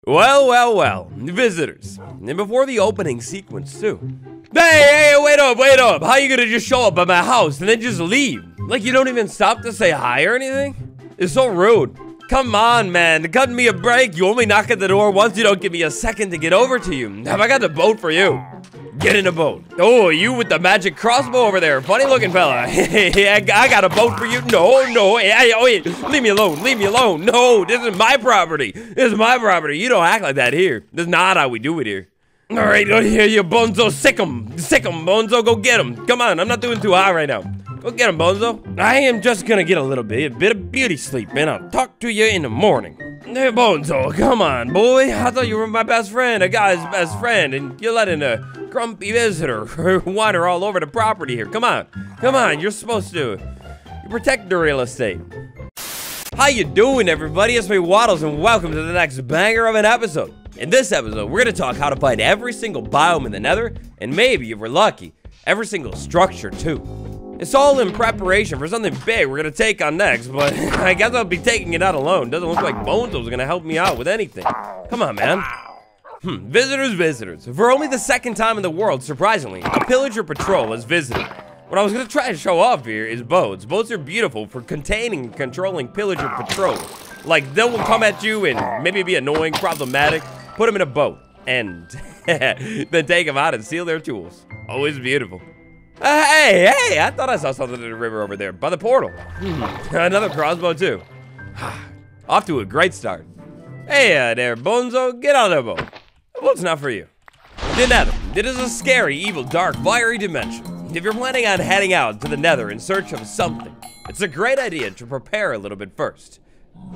Well, visitors. And before the opening sequence, too. Hey, wait up. How you gonna just show up at my house and then just leave? Like you don't even stop to say hi or anything? It's so rude. Come on, man. Cut me a break. You only knock at the door once. You don't give me a second to get over to you. Have I got the boat for you? Get in a boat. Oh, you with the magic crossbow over there. Funny looking fella. I got a boat for you. No. Hey, leave me alone. No, this is my property. You don't act like that here. This is not how we do it here. All right, here you Bonzo. Sick 'em, Bonzo. Go get him. Come on, I'm not doing too high right now. Go get him, Bonzo. I am just gonna get a bit of beauty sleep, and I'll talk to you in the morning. Hey, Bonzo, come on, boy. I thought you were my best friend, a guy's best friend, and you're letting a grumpy visitor wander all over the property here. Come on, you're supposed to protect the real estate. How you doing, everybody? It's me, Waddles, and welcome to the next banger of an episode. In this episode, we're gonna talk how to find every single biome in the Nether, and maybe, if we're lucky, every single structure, too. It's all in preparation for something big we're gonna take on next, but I guess I'll be taking it out alone. Doesn't look like Bonzo's gonna help me out with anything. Come on, man. Visitors. For only the second time in the world, surprisingly, a pillager patrol has visited. What I was gonna try to show off here is boats. Boats are beautiful for containing and controlling pillager patrols. Like, they will come at you and maybe be annoying, problematic, put them in a boat, and then take them out and steal their tools. Always beautiful. Hey, I thought I saw something in the river over there, by the portal. Another crossbow, too. Off to a great start. Hey there, Bonzo, get on the boat. The boat's not for you. The Nether. It is a scary, evil, dark, fiery dimension. If you're planning on heading out to the Nether in search of something, it's a great idea to prepare a little bit first.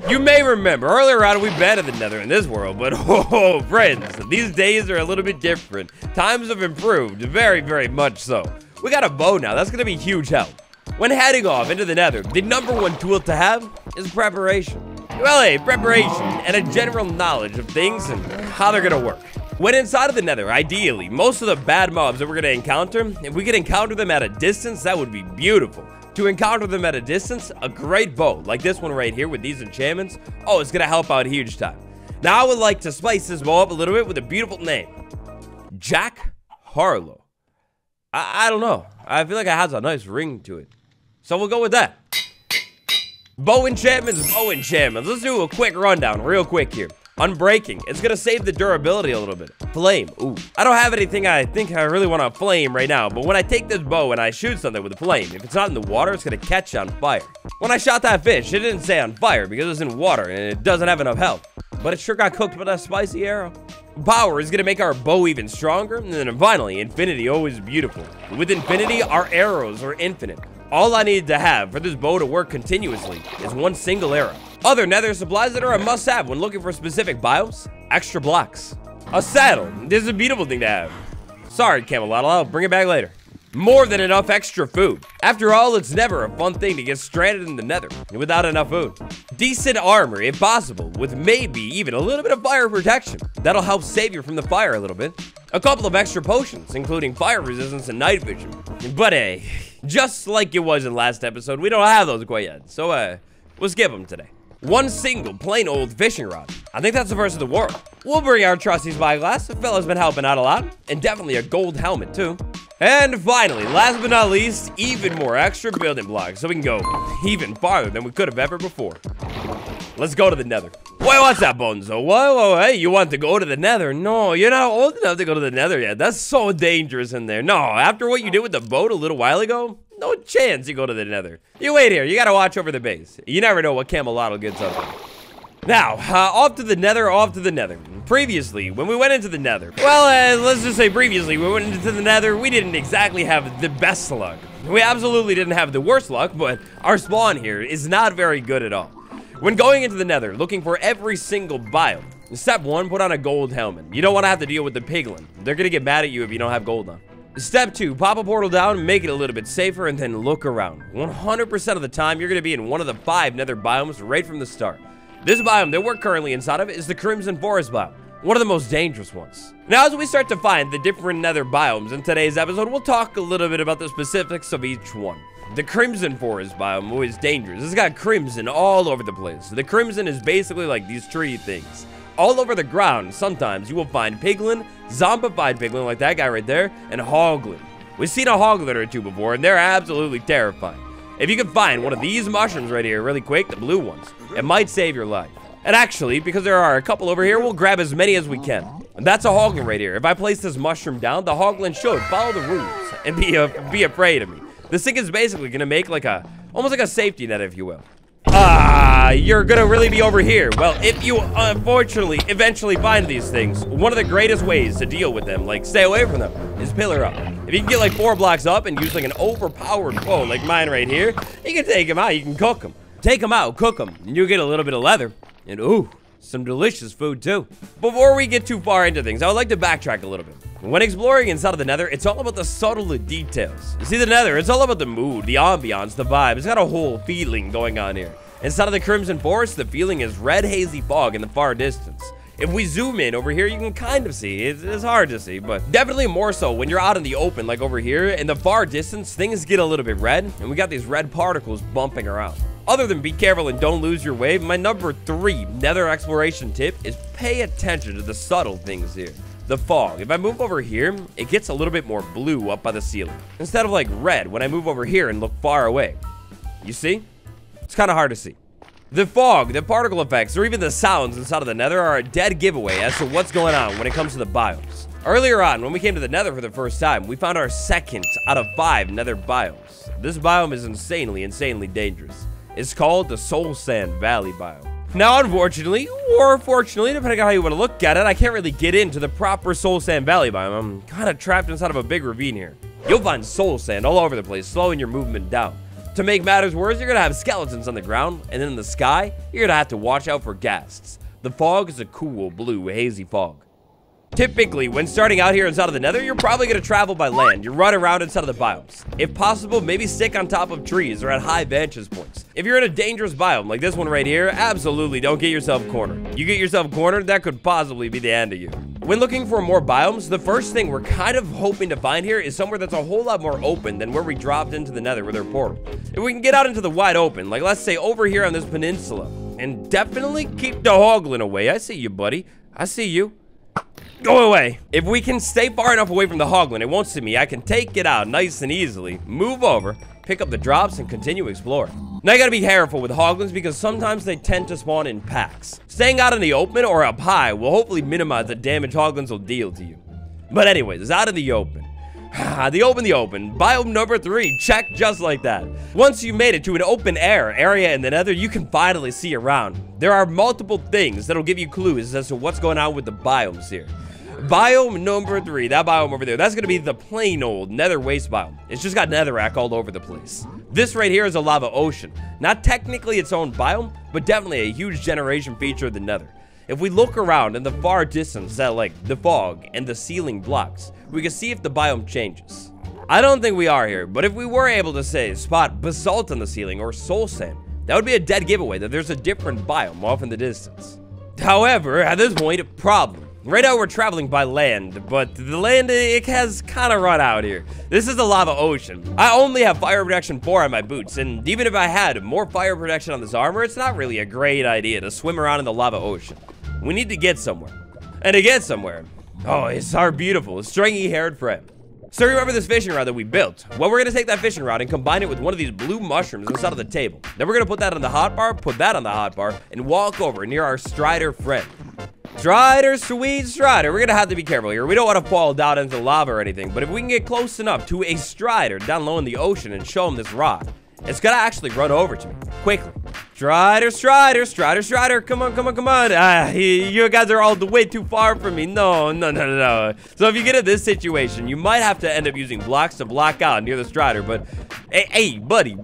You may remember, earlier on we've been in the Nether in this world, but oh, friends, these days are a little bit different. Times have improved, very, very much so. We got a bow now, that's gonna be huge help. When heading off into the Nether, the #1 tool to have is preparation. Well, hey, preparation and a general knowledge of things and how they're gonna work. When inside of the Nether, ideally, most of the bad mobs that we're gonna encounter, if we could encounter them at a distance, that would be beautiful. To encounter them at a distance, a great bow, like this one right here with these enchantments, oh, it's gonna help out huge time. Now, I would like to spice this bow up a little bit with a beautiful name. Jack Harlow. I don't know. I feel like it has a nice ring to it. So we'll go with that. Bow enchantments. Let's do a quick rundown real quick here. Unbreaking. It's going to save the durability a little bit. Flame. Ooh. I don't have anything I think I really want to flame right now, but when I take this bow and I shoot something with a flame, if it's not in the water, it's going to catch on fire. When I shot that fish, it didn't say on fire because it was in water and it doesn't have enough health. But it sure got cooked with a spicy arrow. Power is going to make our bow even stronger. And then finally, infinity, always beautiful. With infinity, our arrows are infinite. All I need to have for this bow to work continuously is one single arrow. Other Nether supplies that are a must-have when looking for specific biomes: extra blocks. A saddle. This is a beautiful thing to have. Sorry, Camelot, I'll bring it back later. More than enough extra food. After all, it's never a fun thing to get stranded in the Nether without enough food. Decent armor, if possible, with maybe even a little bit of fire protection. That'll help save you from the fire a little bit. A couple of extra potions, including fire resistance and night vision. But hey, just like it was in last episode, we don't have those quite yet. So, we'll skip them today. One single plain old fishing rod. I think that's the first of the world. We'll bring our trusty spyglass. The fella's been helping out a lot. And definitely a gold helmet, too. And finally, last but not least, even more extra building blocks so we can go even farther than we could have ever before. Let's go to the Nether. Wait, what's that, Bonzo? Whoa, hey, you want to go to the Nether? No, you're not old enough to go to the Nether yet. That's so dangerous in there. No, after what you did with the boat a little while ago, no chance you go to the Nether. You wait here. You gotta watch over the base. You never know what Camelot gets up to. Now, off to the Nether. Previously, when we went into the Nether, well, let's just say previously, we went into the Nether, we didn't exactly have the best luck. We absolutely didn't have the worst luck, but our spawn here is not very good at all. When going into the Nether, looking for every single biome, step 1, put on a gold helmet. You don't want to have to deal with the piglin. They're gonna get mad at you if you don't have gold on. Step 2, pop a portal down, make it a little bit safer, and then look around. 100% of the time, you're gonna be in one of the 5 Nether biomes right from the start. This biome that we're currently inside of is the Crimson Forest biome, one of the most dangerous ones. Now, as we start to find the different Nether biomes in today's episode, we'll talk a little bit about the specifics of each one. The Crimson Forest biome is dangerous. It's got crimson all over the place. The crimson is basically like these tree things. All over the ground, sometimes you will find piglin, zombified piglin like that guy right there, and hoglin. We've seen a hoglin or two before, and they're absolutely terrifying. If you can find one of these mushrooms right here really quick, the blue ones, it might save your life. And actually, because there are a couple over here, we'll grab as many as we can. And that's a hoglin right here. If I place this mushroom down, the hoglin should follow the rules and be afraid of me. This thing is basically gonna make like almost like a safety net, if you will. You're gonna really be over here. Well, if you unfortunately eventually find these things, one of the greatest ways to deal with them, like stay away from them, is pillar up. If you can get like 4 blocks up and use like an overpowered bow like mine right here, you can take them out, you can cook them. Take them out, cook them, and you'll get a little bit of leather. And ooh, some delicious food too. Before we get too far into things, I would like to backtrack a little bit. When exploring inside of the Nether, it's all about the subtle details. You see, the Nether, it's all about the mood, the ambiance, the vibe. It's got a whole feeling going on here. Inside of the Crimson Forest, the feeling is red hazy fog in the far distance. If we zoom in over here, you can kind of see. It's hard to see, but definitely more so when you're out in the open, like over here. In the far distance, things get a little bit red, and we got these red particles bumping around. Other than be careful and don't lose your way, my number 3 Nether exploration tip is pay attention to the subtle things here. The fog. If I move over here, it gets a little bit more blue up by the ceiling, instead of like red when I move over here and look far away. You see? It's kind of hard to see. The fog, the particle effects, or even the sounds inside of the Nether are a dead giveaway as to what's going on when it comes to the biomes. Earlier on, when we came to the Nether for the first time, we found our 2nd out of 5 Nether biomes. This biome is insanely dangerous. It's called the Soul Sand Valley biome. Now, unfortunately, or fortunately, depending on how you want to look at it, I can't really get into the proper Soul Sand Valley biome. I'm kind of trapped inside of a big ravine here. You'll find soul sand all over the place, slowing your movement down. To make matters worse, you're going to have skeletons on the ground, and then in the sky, you're going to have to watch out for ghasts. The fog is a cool, blue, hazy fog. Typically, when starting out here inside of the Nether, you're probably going to travel by land. You run around inside of the biomes. If possible, maybe stick on top of trees or at high vantage points. If you're in a dangerous biome, like this one right here, absolutely don't get yourself cornered. You get yourself cornered, that could possibly be the end of you. When looking for more biomes, the first thing we're kind of hoping to find here is somewhere that's a whole lot more open than where we dropped into the Nether with our portal. If we can get out into the wide open, like let's say over here on this peninsula, and definitely keep the hoglin away. I see you, buddy. I see you. Go away. If we can stay far enough away from the hoglin, it won't see me. I can take it out nice and easily, move over, pick up the drops, and continue exploring. Now, you gotta be careful with hoglins because sometimes they tend to spawn in packs. Staying out in the open or up high will hopefully minimize the damage hoglins will deal to you. But anyways, it's out in the open. The open. Biome number 3, check just like that. Once you made it to an open air area in the Nether, you can finally see around. There are multiple things that'll give you clues as to what's going on with the biomes here. Biome number 3, that biome over there, that's gonna be the plain old Nether waste biome. It's just got netherrack all over the place. This right here is a lava ocean. Not technically its own biome, but definitely a huge generation feature of the Nether. If we look around in the far distance at like the fog and the ceiling blocks, we can see if the biome changes. I don't think we are here, but if we were able to say spot basalt on the ceiling or soul sand, that would be a dead giveaway that there's a different biome off in the distance. However, at this point, problem. Right now we're traveling by land, but the land, it has kind of run out here. This is the lava ocean. I only have fire protection 4 on my boots, and even if I had more fire protection on this armor, it's not really a great idea to swim around in the lava ocean. We need to get somewhere. And to get somewhere, oh, it's our beautiful, stringy-haired friend. So remember this fishing rod that we built? Well, we're gonna take that fishing rod and combine it with one of these blue mushrooms inside of the table. Then we're gonna put that on the hotbar, put that on the hotbar, and walk over near our Strider friend. Strider, sweet Strider. We're gonna have to be careful here. We don't want to fall down into lava or anything, but if we can get close enough to a Strider down low in the ocean and show him this rod, it's gonna actually run over to me quickly. Strider, Strider, Strider, Strider, come on. You guys are all way too far from me. No. So if you get in this situation, you might have to end up using blocks to block out near the Strider, but hey, buddy,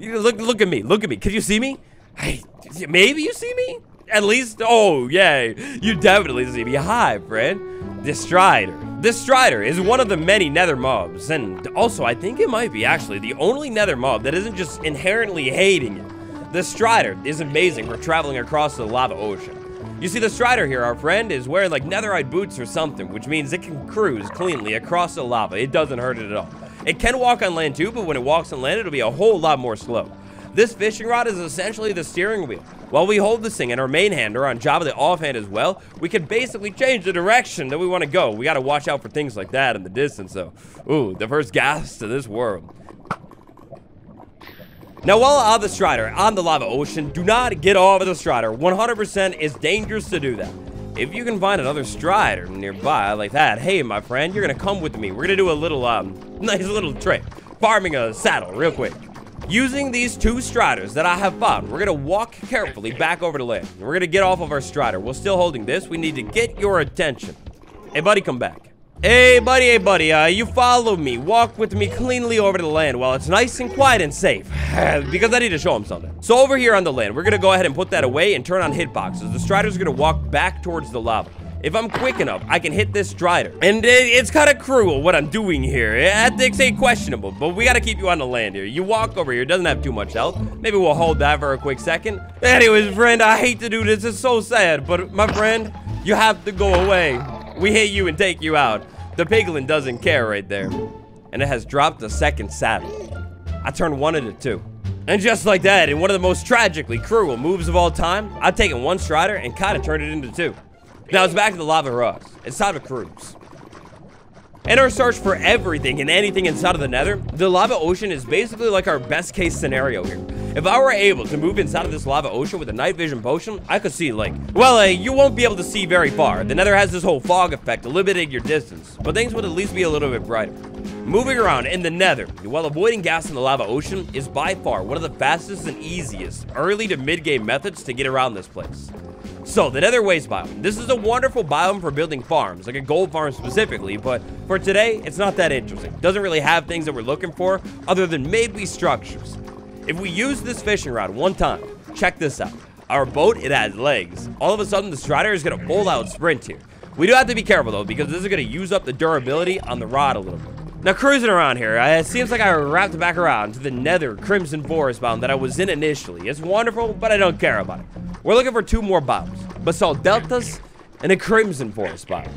look at me. Can you see me? Hey, maybe you see me? At least, oh, yeah, you definitely see me. Hi, friend. This Strider is one of the many Nether mobs, and also I think it might be actually the only Nether mob that isn't just inherently hating it. The Strider is amazing for traveling across the lava ocean. You see, the Strider here, our friend, is wearing like netherite boots or something, which means it can cruise cleanly across the lava. It doesn't hurt it at all. It can walk on land too, but when it walks on land, it'll be a whole lot more slow. This fishing rod is essentially the steering wheel. While we hold this thing in our main hand or on Java the offhand as well, we can basically change the direction that we want to go. We got to watch out for things like that in the distance, though. Ooh, the first gas to this world. Now, while on the Strider, on the lava ocean, do not get off of the Strider. 100% is dangerous to do that. If you can find another Strider nearby like that, hey, my friend, you're going to come with me. We're going to do a little, nice little trick. Farming a saddle real quick. Using these 2 Striders that I have found, we're going to walk carefully back over the land. We're going to get off of our Strider. We're still holding this. We need to get your attention. Hey, buddy, come back. Hey, buddy, you follow me. Walk with me cleanly over to the land while it's nice and quiet and safe. Because I need to show him something. So over here on the land, we're going to go ahead and put that away and turn on hitboxes. The Strider's going to walk back towards the lava. If I'm quick enough, I can hit this Strider. And it's kind of cruel what I'm doing here. Ethics ain't questionable, but we got to keep you on the land here. You walk over here, doesn't have too much health. Maybe we'll hold that for a quick second. Anyways, friend, I hate to do this. It's so sad, but my friend, you have to go away. We hit you and take you out. The piglin doesn't care right there. And it has dropped the second saddle. I turned 1 into 2. And just like that, in one of the most tragically cruel moves of all time, I've taken 1 Strider and kind of turned it into 2. Now it's back to the lava rocks. It's time to cruise. In our search for everything and anything inside of the Nether, the lava ocean is basically like our best case scenario here. If I were able to move inside of this lava ocean with a night vision potion, I could see, like, well, you won't be able to see very far. The Nether has this whole fog effect, limiting your distance, but things would at least be a little bit brighter. Moving around in the Nether, while avoiding gas in the lava ocean, is by far one of the fastest and easiest early to mid-game methods to get around this place. So, the Nether Waste Biome. This is a wonderful biome for building farms, like a gold farm specifically, but for today, it's not that interesting. Doesn't really have things that we're looking for, other than maybe structures. If we use this fishing rod one time, check this out. Our boat, it has legs. All of a sudden, the Strider is going to full out sprint here. We do have to be careful, though, because this is going to use up the durability on the rod a little bit. Now, cruising around here, it seems like I wrapped back around to the Nether Crimson Forest biome that I was in initially. It's wonderful, but I don't care about it. We're looking for 2 more biomes. Basalt Deltas and a Crimson Forest biome.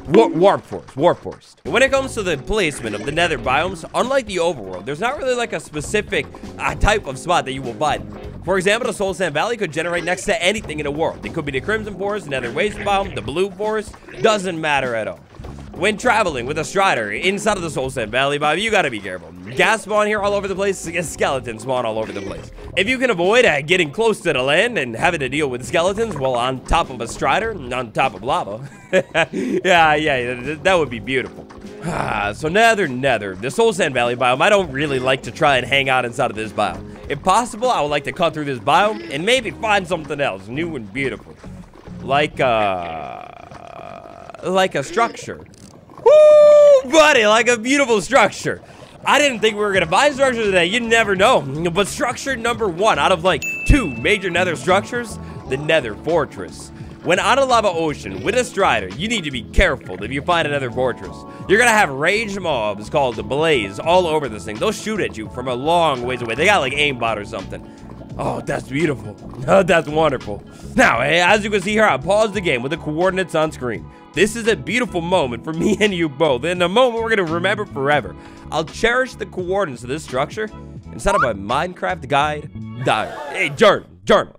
Warp Forest. When it comes to the placement of the Nether biomes, unlike the overworld, there's not really like a specific type of spot that you will find. For example, the Soul Sand Valley could generate next to anything in the world. It could be the Crimson Forest, the Nether Waste biome, the Blue Forest. Doesn't matter at all. When traveling with a Strider inside of the Soul Sand Valley biome, you gotta be careful. Gas spawn here all over the place, skeletons spawn all over the place. If you can avoid getting close to the land and having to deal with skeletons while on top of a Strider, on top of lava, yeah, that would be beautiful. So Nether, the Soul Sand Valley biome, I don't really like to try and hang out inside of this biome. If possible, I would like to cut through this biome and maybe find something else new and beautiful. Like a structure. Woo, buddy, like a beautiful structure. I didn't think we were gonna find structure today. You never know. But structure number 1 out of like 2 major Nether structures, the Nether Fortress. When on a lava ocean with a Strider, you need to be careful if you find another fortress. You're gonna have ranged mobs called the Blaze all over this thing. They'll shoot at you from a long ways away. They got like aimbot or something. Oh, that's beautiful. Oh, that's wonderful. Now, as you can see here, I paused the game with the coordinates on screen. This is a beautiful moment for me and you both, and a moment we're gonna remember forever. I'll cherish the coordinates of this structure inside of a Minecraft guide diary. Hey, journal.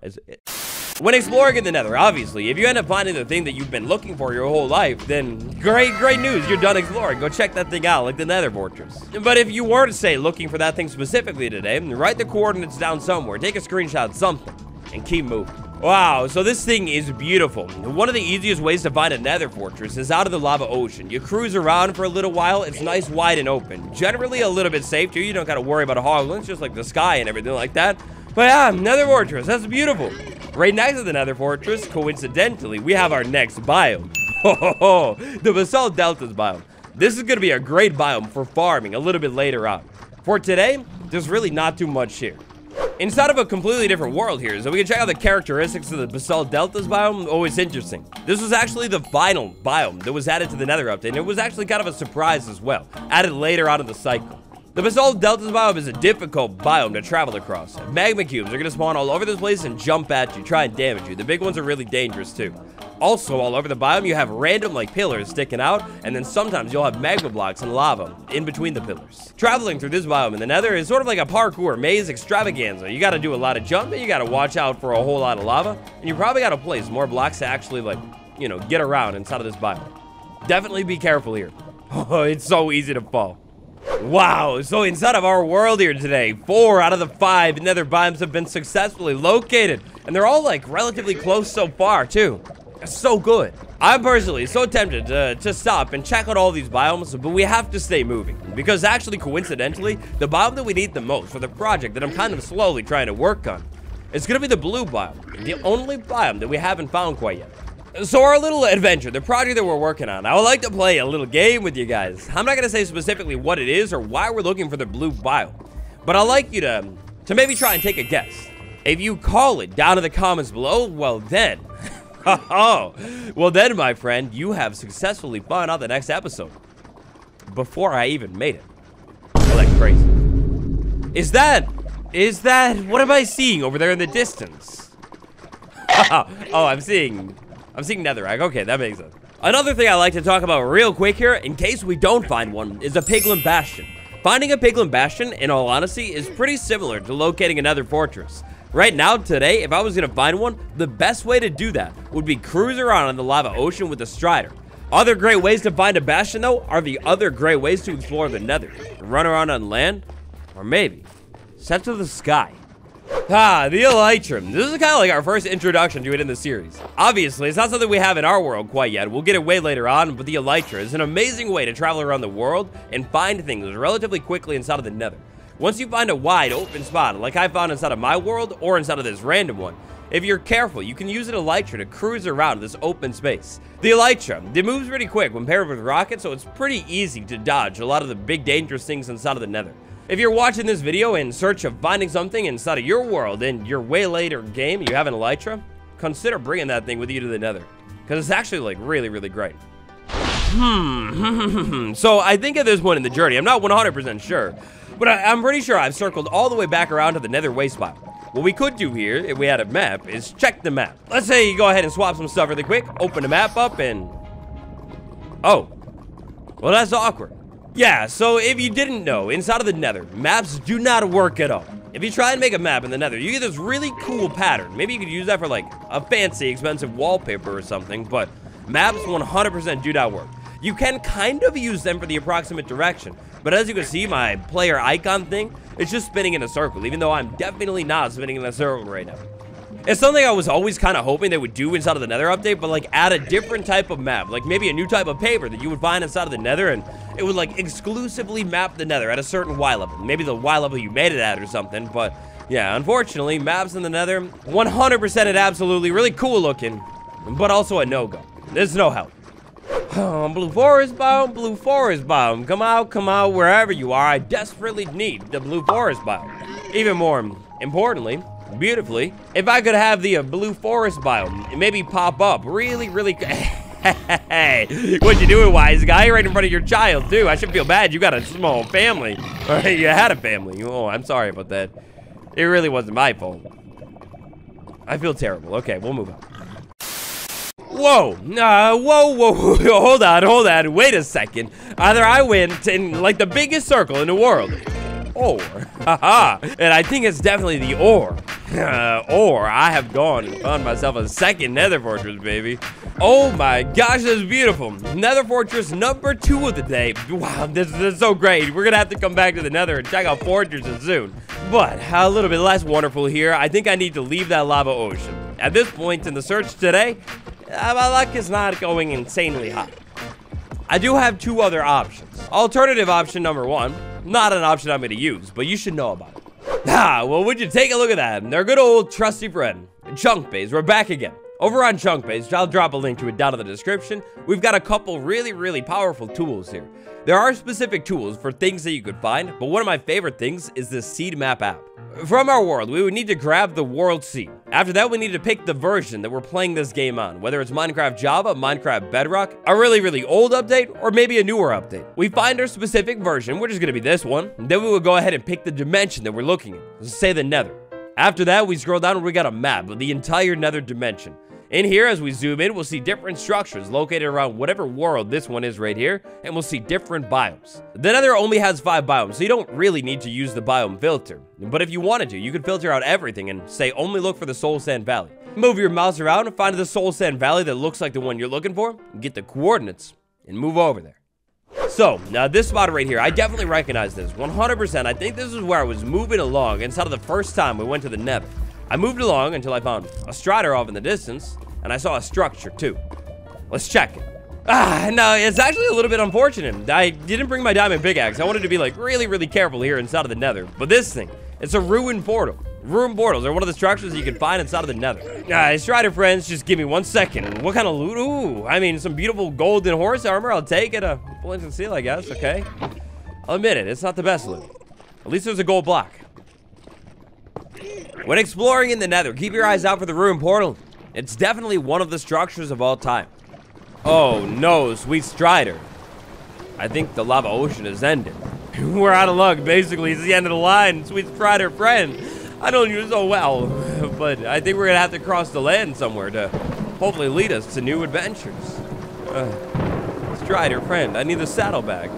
When exploring in the Nether, obviously, if you end up finding the thing that you've been looking for your whole life, then great news, you're done exploring. Go check that thing out, like the Nether Fortress. But if you were to say looking for that thing specifically today, write the coordinates down somewhere, take a screenshot, something, and keep moving. Wow, so this thing is beautiful. One of the easiest ways to find a Nether Fortress is out of the lava ocean. You cruise around for a little while, it's nice, wide, and open. Generally a little bit safe too, you don't gotta worry about hoglins, just like the sky and everything like that. But yeah, Nether Fortress, that's beautiful. Right next to the Nether Fortress, coincidentally, we have our next biome. The Basalt Deltas biome. This is gonna be a great biome for farming a little bit later on. For today, there's really not too much here. Inside of a completely different world here, so we can check out the characteristics of the Basalt Deltas biome. Oh, it's interesting. This was actually the final biome that was added to the Nether update, and it was actually kind of a surprise as well, added later on in the cycle. The Basalt Deltas biome is a difficult biome to travel across. Magma cubes are going to spawn all over this place and jump at you, try and damage you. The big ones are really dangerous too. Also, all over the biome, you have random, like, pillars sticking out, and then sometimes you'll have magma blocks and lava in between the pillars. Traveling through this biome in the Nether is sort of like a parkour maze extravaganza. You gotta do a lot of jumping, you gotta watch out for a whole lot of lava, and you probably gotta place more blocks to actually, like, you know, get around inside of this biome. Definitely be careful here. Oh, it's so easy to fall. Wow, so inside of our world here today, 4 out of the 5 Nether biomes have been successfully located, and they're all, like, relatively close so far, too. It's so good. I'm personally so tempted to stop and check out all these biomes, but we have to stay moving. Because actually, coincidentally, the biome that we need the most for the project that I'm kind of slowly trying to work on is going to be the blue biome, the only biome that we haven't found quite yet. So our little adventure, the project that we're working on, I would like to play a little game with you guys. I'm not going to say specifically what it is or why we're looking for the blue biome, but I'd like you to maybe try and take a guess. If you call it down in the comments below, well then... Oh, well then, my friend, you have successfully found out the next episode before I even made it. Oh, that's crazy. Is that, what am I seeing over there in the distance? Oh, I'm seeing netherrack. Okay, that makes sense. Another thing I like to talk about real quick here, in case we don't find one, is a piglin bastion. Finding a piglin bastion, in all honesty, is pretty similar to locating another fortress. Right now, today, if I was going to find one, the best way to do that would be cruise around in the lava ocean with a strider. Other great ways to find a bastion, though, are the other great ways to explore the Nether. Run around on land, or maybe set to the sky. Ah, the elytrum. This is kind of like our first introduction to it in the series. Obviously, it's not something we have in our world quite yet. We'll get it way later on, but the elytra is an amazing way to travel around the world and find things relatively quickly inside of the Nether. Once you find a wide open spot, like I found inside of my world or inside of this random one, if you're careful, you can use an elytra to cruise around this open space. The elytra, it moves pretty quick when paired with rockets, so it's pretty easy to dodge a lot of the big dangerous things inside of the Nether. If you're watching this video in search of finding something inside of your world in your way later game, you have an elytra, consider bringing that thing with you to the Nether, because it's actually like really, really great. So I think at this point in the journey, I'm not 100% sure, but I'm pretty sure I've circled all the way back around to the Nether waste pile. What we could do here, if we had a map, is check the map. Let's say you go ahead and swap some stuff really quick, open the map up, and... oh. Well, that's awkward. Yeah, so if you didn't know, inside of the Nether, maps do not work at all. If you try and make a map in the Nether, you get this really cool pattern. Maybe you could use that for, like, a fancy, expensive wallpaper or something, but maps 100% do not work. You can kind of use them for the approximate direction, but as you can see, my player icon thing, it's just spinning in a circle, even though I'm definitely not spinning in a circle right now. It's something I was always kind of hoping they would do inside of the Nether update, but like add a different type of map, like maybe a new type of paper that you would find inside of the Nether, and it would like exclusively map the Nether at a certain Y level. Maybe the Y level you made it at or something, but yeah, unfortunately, maps in the Nether, 100% it absolutely really cool looking, but also a no-go. There's no help. Blue forest biome, come out, wherever you are. I desperately need the blue forest biome. Even more importantly, beautifully, if I could have the blue forest biome, maybe pop up really, hey, what you doing, wise guy? Right in front of your child, too. I should feel bad. You got a small family. Or you had a family. Oh, I'm sorry about that. It really wasn't my fault. I feel terrible. Okay, we'll move on. Whoa, whoa, hold on, wait a second. Either I went in, like, the biggest circle in the world, or, haha, and I think it's definitely the or I have gone and found myself a second Nether Fortress, baby. Oh my gosh, this is beautiful. Nether Fortress number 2 of the day. Wow, this is so great. We're gonna have to come back to the Nether and check out fortresses soon. But a little bit less wonderful here. I think I need to leave that lava ocean. At this point in the search today, my luck is not going insanely high. I do have 2 other options. Alternative option number 1, not an option I'm going to use, but you should know about it. Well, would you take a look at that? Their good old trusty friend, Chunk Base. We're back again. Over on Chunk Base, I'll drop a link to it down in the description. We've got a couple really powerful tools here. There are specific tools for things that you could find, but one of my favorite things is the seed map app. From our world, we would need to grab the world seed. After that, we need to pick the version that we're playing this game on, whether it's Minecraft Java, Minecraft Bedrock, a really old update, or maybe a newer update. We find our specific version, which is going to be this one, and then we would go ahead and pick the dimension that we're looking at, say the Nether. After that, we scroll down and we got a map of the entire Nether dimension. In here, as we zoom in, we'll see different structures located around whatever world this one is right here, and we'll see different biomes. The Nether only has 5 biomes, so you don't really need to use the biome filter. But if you wanted to, you could filter out everything and say only look for the Soul Sand Valley. Move your mouse around and find the Soul Sand Valley that looks like the one you're looking for, get the coordinates, and move over there. So, now this spot right here, I definitely recognize this, 100%. I think this is where I was moving along inside of the first time we went to the Nether. I moved along until I found a strider off in the distance, and I saw a structure too. Let's check it. No, it's actually a little bit unfortunate. I didn't bring my diamond pickaxe. I wanted to be like really careful here inside of the Nether. But this thing, it's a ruined portal. Ruined portals are one of the structures you can find inside of the Nether. Strider friends, just give me 1 second. What kind of loot? Ooh, I mean, some beautiful golden horse armor. I'll take it. Flint and steel, I guess. Okay. I'll admit it. It's not the best loot. At least there's a gold block. When exploring in the Nether, keep your eyes out for the ruined portal. It's definitely one of the structures of all time. Oh no, sweet Strider. I think the lava ocean has ended. We're out of luck, basically. It's the end of the line, sweet Strider friend. I know you so well, but I think we're gonna have to cross the land somewhere to hopefully lead us to new adventures. Strider friend, I need the saddlebag.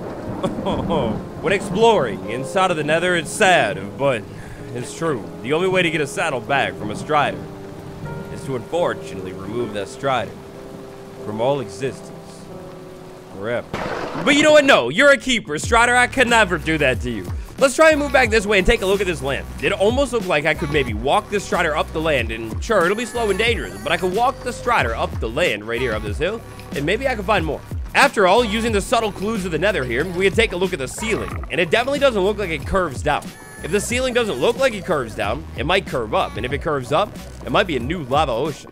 When exploring inside of the Nether, it's sad, but it's true. The only way to get a saddlebag from a Strider is to unfortunately remove that Strider from all existence forever. But you know what? No, you're a keeper, Strider. I could never do that to you. Let's try and move back this way and take a look at this land. It almost looked like I could maybe walk this Strider up the land, and sure, it'll be slow and dangerous, but I could walk the Strider up the land right here up this hill, and maybe I could find more. After all, using the subtle clues of the Nether here, we can take a look at the ceiling, and it definitely doesn't look like it curves down. If the ceiling doesn't look like it curves down, it might curve up, and if it curves up, it might be a new lava ocean.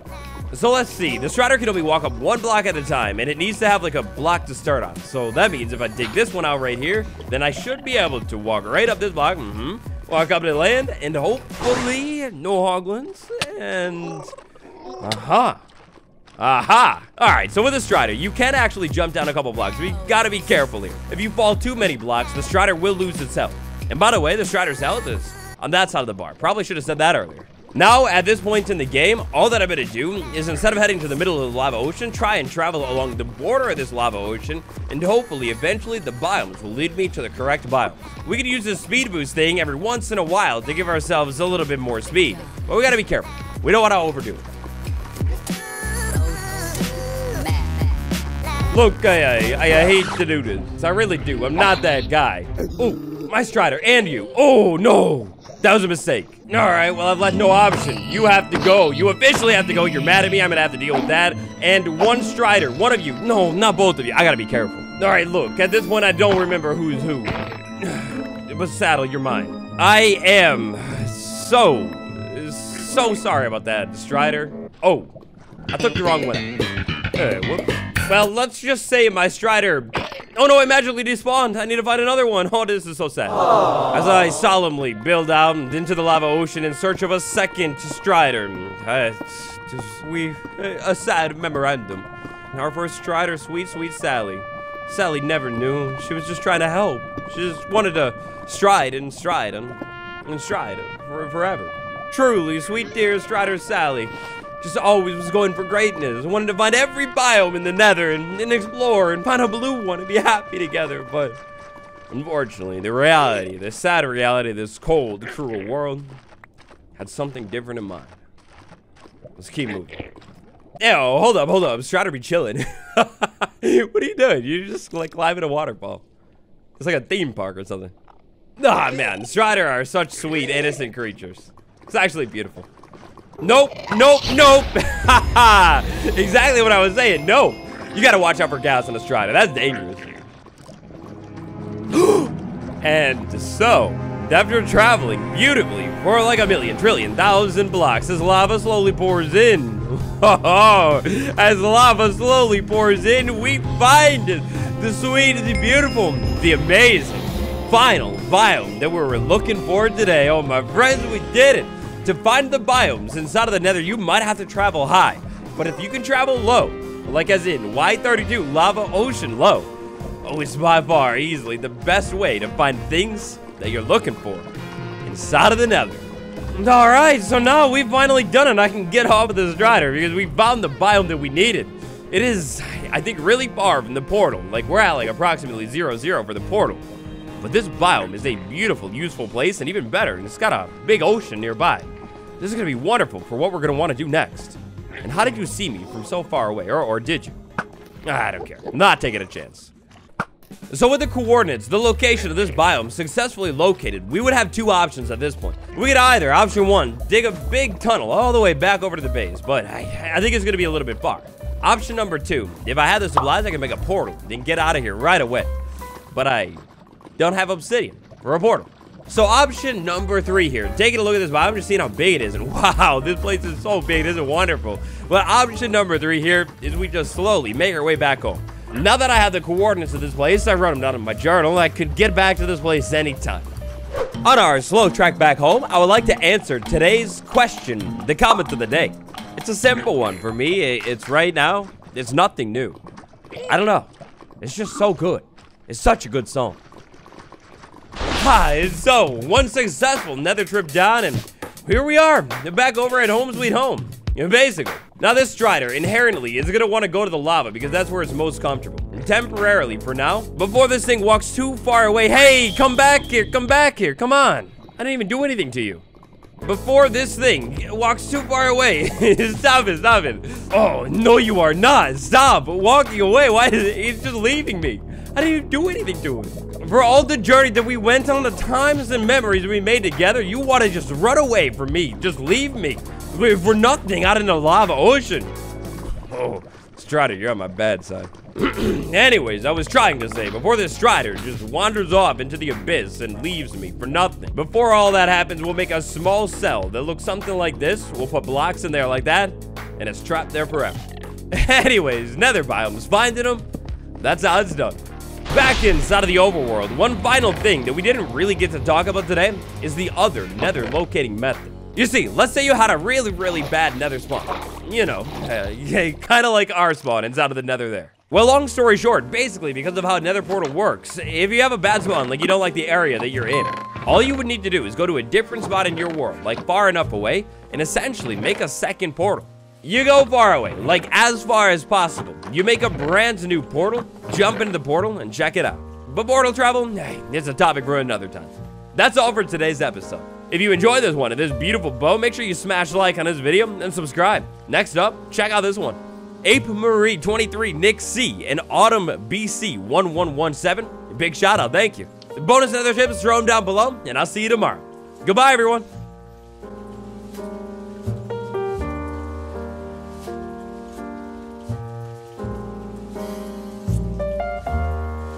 So let's see, the Strider can only walk up 1 block at a time, and it needs to have like a block to start on. So that means if I dig this one out right here, then I should be able to walk right up this block, walk up to the land, and hopefully no hoglins, and aha. All right, so with the Strider, you can actually jump down a couple blocks, but you gotta be careful here. If you fall too many blocks, the Strider will lose its health. And by the way, the Strider's health is on that side of the bar. Probably should have said that earlier. Now, at this point in the game, all that I'm gonna do is instead of heading to the middle of the lava ocean, try and travel along the border of this lava ocean, and hopefully, eventually, the biomes will lead me to the correct biome. We could use this speed boost thing every once in a while to give ourselves a little bit more speed, but we gotta be careful. We don't wanna overdo it. Look, I hate to do this. I really do. I'm not that guy. Ooh, my Strider, and you. Oh, no. That was a mistake. All right, well, I've left no option. You have to go. You officially have to go. You're mad at me. I'm going to have to deal with that. And 1 Strider, one of you. No, not both of you. I got to be careful. All right, look. At this point, I don't remember who's who. But Saddle, you're mine. I am so sorry about that, Strider. Oh, I took the wrong one. Whoops. Well, let's just say my Strider... Oh no, I magically despawned. I need to find another one. Oh, this is so sad. Aww. As I solemnly build out into the lava ocean in search of a second Strider. A sad memorandum. Our first Strider, sweet Sally. Sally never knew. She was just trying to help. She just wanted to stride and stride forever. Truly, sweet dear Strider Sally. Just always was going for greatness. Wanted to find every biome in the Nether and explore and find a blue one and be happy together. But unfortunately, the sad reality of this cold, cruel world had something different in mind. Let's keep moving. Ew, hold up. Strider be chilling. What are you doing? You're just like climbing a waterfall. It's like a theme park or something. Ah, man, Strider are such sweet, innocent creatures. It's actually beautiful. Nope. Exactly what I was saying. No. You gotta watch out for gas on a Strider. That's dangerous. And so, after traveling beautifully for like 1,000,000,000,000 blocks, as lava slowly pours in. As lava slowly pours in, we find the sweet, the beautiful, the amazing final biome that we were looking for today. Oh, my friends, we did it. To find the biomes inside of the Nether, you might have to travel high. But if you can travel low, like as in Y32, lava ocean low, it's by far easily the best way to find things that you're looking for inside of the Nether. Alright, so now we've finally done it. I can get off of this strider because we found the biome that we needed. It is, I think, really far from the portal. Like, we're at like approximately 0-0 for the portal. But this biome is a beautiful, useful place, and even better, it's got a big ocean nearby. This is gonna be wonderful for what we're gonna wanna do next. And how did you see me from so far away, or did you? I don't care, I'm not taking a chance. So with the coordinates, the location of this biome successfully located, we would have two options at this point. We could either, option one, dig a big tunnel all the way back over to the base, but I think it's gonna be a little bit far. Option number two, if I had the supplies, I could make a portal, then get out of here right away. But I don't have obsidian for a portal. So option number three here, taking a look at this biome, just seeing how big it is, and wow, this place is so big, this is wonderful. But option number three here is we just slowly make our way back home. Now that I have the coordinates of this place, I wrote them down in my journal, I could get back to this place anytime. On our slow trek back home, I would like to answer today's question, the comment of the day. It's a simple one for me. It's right now, it's nothing new. I don't know. It's just so good. It's such a good song. So, one successful nether trip down, and here we are, back over at home sweet home. Basically. Now this strider inherently is gonna want to go to the lava because that's where it's most comfortable. Temporarily for now, before this thing walks too far away. Hey, come back here, come on. I didn't even do anything to you. Before this thing walks too far away. Stop it. Oh, no you are not. Stop walking away. Why is it? It's just leaving me. I didn't even do anything to it. For all the journey that we went on, the times and memories we made together, you want to just run away from me. Just leave me. For nothing out in the lava ocean. Oh, Strider, you're on my bad side. Anyways, I was trying to say, before this Strider just wanders off into the abyss and leaves me for nothing. Before all that happens, we'll make a small cell that looks something like this. We'll put blocks in there like that, and it's trapped there forever. Anyways, nether biomes, finding them, that's how it's done. Back inside of the overworld, one final thing that we didn't really get to talk about today is the other nether locating method. You see, let's say you had a really bad nether spawn. You know, kind of like our spawn inside of the nether there. Well, long story short, basically because of how nether portal works, if you have a bad spawn, like you don't like the area that you're in, all you would need to do is go to a different spot in your world, like far enough away, and essentially make a second portal. You go far away, like as far as possible. You make a brand new portal, jump into the portal, and check it out. But portal travel, hey, it's a topic for another time. That's all for today's episode. If you enjoyed this one and this beautiful bow, make sure you smash like on this video and subscribe. Next up, check out this one. Ape Marie 23, Nick C, and Autumn BC 1117. Big shout out, thank you. The bonus nether tips, throw them down below, and I'll see you tomorrow. Goodbye, everyone.